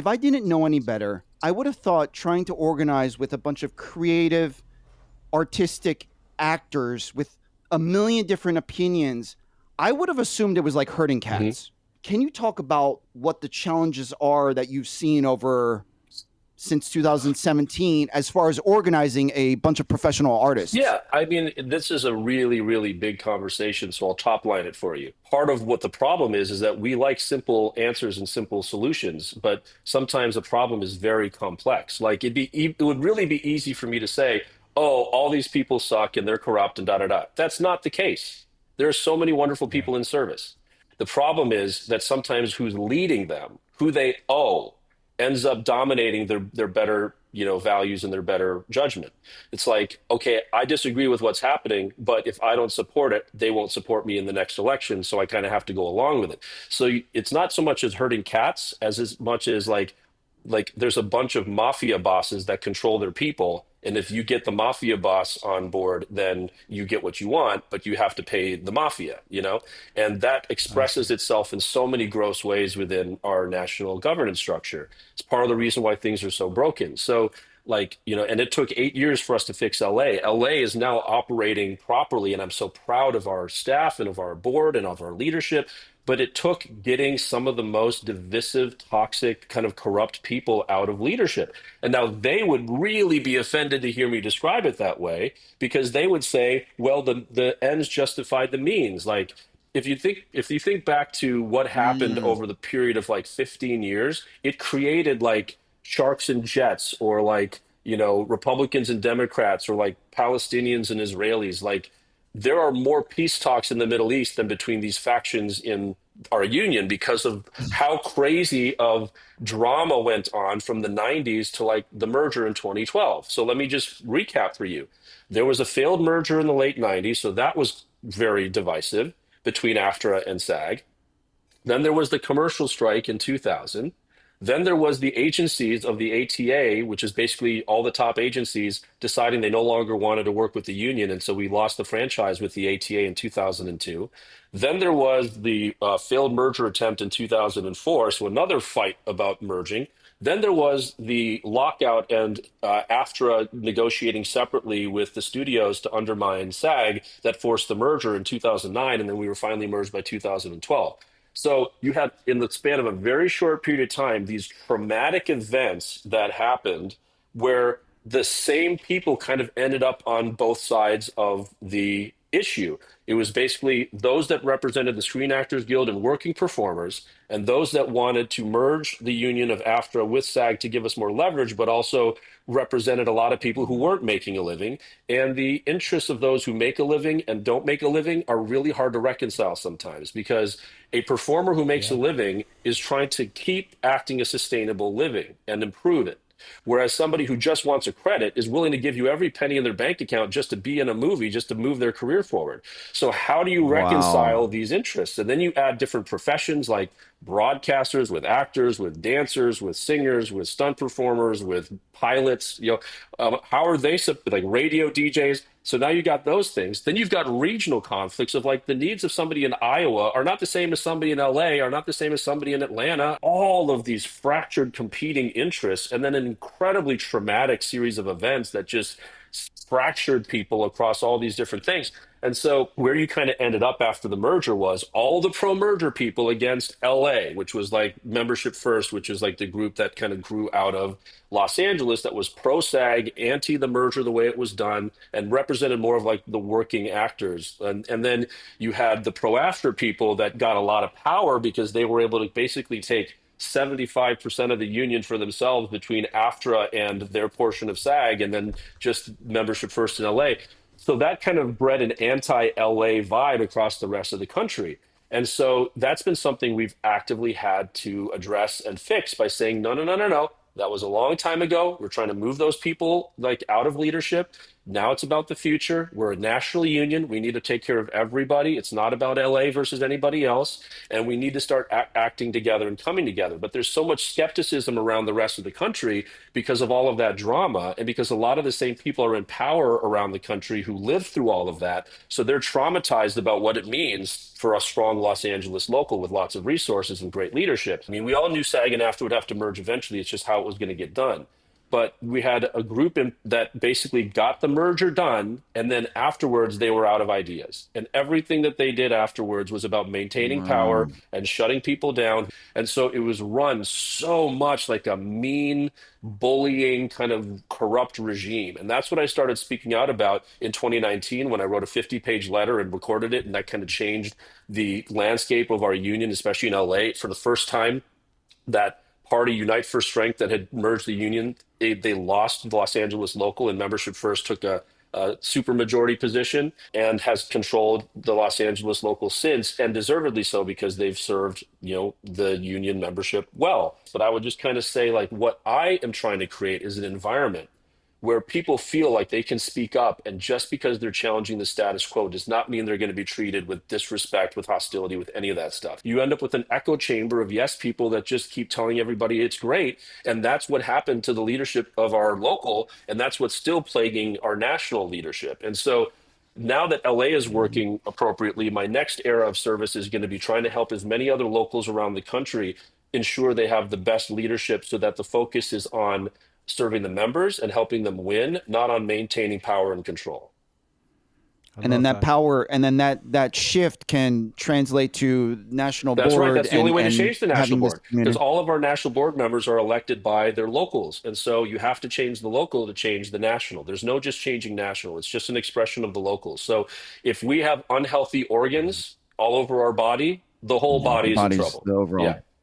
If I didn't know any better, I would have thought trying to organize with a bunch of creative, artistic actors with a million different opinions, I would have assumed it was like herding Hmm. cats. Can you talk about what the challenges are that you've seen over since 2017 as far as organizing a bunch of professional artists? Yeah, I mean, this is a really, really big conversation, so I'll top line it for you. Part of what the problem is that we like simple answers and simple solutions, but sometimes the problem is very complex. Like it would really be easy for me to say, "Oh, all these people suck and they're corrupt and da da da." That's not the case. There are so many wonderful Yeah. people in service. The problem is that sometimes who's leading them, who they owe, ends up dominating their better, values and their better judgment. It's like, okay, I disagree with what's happening, but if I don't support it, they won't support me in the next election. So I kind of have to go along with it. So it's not so much as herding cats as much as like there's a bunch of mafia bosses that control their people. And if you get the mafia boss on board, then you get what you want, but you have to pay the mafia. And that I expresses see. itself in so many gross ways within our national governance structure. It's part of the reason why things are so broken. So, and it took 8 years for us to fix LA. LA is now operating properly, and I'm so proud of our staff and of our board and of our leadership. But it took getting some of the most divisive, toxic, kind of corrupt people out of leadership. And now they would really be offended to hear me describe it that way because they would say, well, the ends justified the means. Like if you think back to what happened Mm, over the period of like 15 years, it created like sharks and jets or like, Republicans and Democrats or like Palestinians and Israelis. Like there are more peace talks in the Middle East than between these factions in our union because of how crazy of drama went on from the 90s to like the merger in 2012. So let me just recap for you. There was a failed merger in the late 90s, so that was very divisive between AFTRA and SAG. Then there was the commercial strike in 2000. Then there was the agencies of the ATA, which is basically all the top agencies deciding they no longer wanted to work with the union. And so we lost the franchise with the ATA in 2002. Then there was the failed merger attempt in 2004. So another fight about merging. Then there was the lockout and AFTRA negotiating separately with the studios to undermine SAG that forced the merger in 2009. And then we were finally merged by 2012. So you had, in the span of a very short period of time, these traumatic events that happened where the same people kind of ended up on both sides of the issue. It was basically those that represented the Screen Actors Guild and working performers, and those that wanted to merge the union of AFTRA with SAG to give us more leverage, but also represented a lot of people who weren't making a living. And the interests of those who make a living and don't make a living are really hard to reconcile sometimes because a performer who makes a Yeah. living is trying to keep acting a sustainable living and improve it. Whereas somebody who just wants a credit is willing to give you every penny in their bank account just to be in a movie, just to move their career forward. So, how do you wow. reconcile these interests? And then you add different professions like broadcasters, with actors, with dancers, with singers, with stunt performers, with pilots. How are they like radio DJs? So now you got those things. Then you've got regional conflicts of like the needs of somebody in Iowa are not the same as somebody in LA, are not the same as somebody in Atlanta. All of these fractured competing interests, and then an incredibly traumatic series of events that just fractured people across all these different things. And so where you kind of ended up after the merger was all the pro merger people against LA, which was like Membership First, which is like the group that kind of grew out of Los Angeles that was pro SAG, anti the merger the way it was done, and represented more of like the working actors. And then you had the pro after people that got a lot of power because they were able to basically take 75% of the union for themselves between AFTRA and their portion of SAG, and then just Membership First in LA. So that kind of bred an anti LA vibe across the rest of the country. And so that's been something we've actively had to address and fix by saying, no, no, no, no, no. That was a long time ago. We're trying to move those people like out of leadership. Now it's about the future. We're a national union. We need to take care of everybody. It's not about LA versus anybody else. And we need to start acting together and coming together. But there's so much skepticism around the rest of the country because of all of that drama, and because a lot of the same people are in power around the country who lived through all of that. So they're traumatized about what it means for a strong Los Angeles local with lots of resources and great leadership. I mean, we all knew SAG and AFTRA would have to merge eventually. It's just how it was going to get done. But we had a group that basically got the merger done, and then afterwards they were out of ideas. And everything that they did afterwards was about maintaining power Wow. and shutting people down. And so it was run so much like a mean, bullying, kind of corrupt regime. And that's what I started speaking out about in 2019 when I wrote a 50-page letter and recorded it. And that kind of changed the landscape of our union, especially in LA. For the first time, that party, Unite for Strength, that had merged the union, they lost the Los Angeles local, and Membership First took a supermajority position and has controlled the Los Angeles local since, and deservedly so, because they've served, the union membership well. But I would just kind of say, like, what I am trying to create is an environment where people feel like they can speak up, and just because they're challenging the status quo does not mean they're going to be treated with disrespect, with hostility, with any of that stuff. You end up with an echo chamber of yes people that just keep telling everybody it's great, and that's what happened to the leadership of our local, and that's what's still plaguing our national leadership. And so now that LA is working appropriately, my next era of service is going to be trying to help as many other locals around the country ensure they have the best leadership, so that the focus is on serving the members and helping them win, not on maintaining power and control. I And then love that that. power, and then that shift can translate to national That's right. board That's the only way to and change the national having this board, because community. all of our national board members are elected by their locals. And so you have to change the local to change the national. There's no just changing national. It's just an expression of the locals. So if we have unhealthy organs all over our body, the whole Yeah, the body is in body's trouble. the overall Yeah.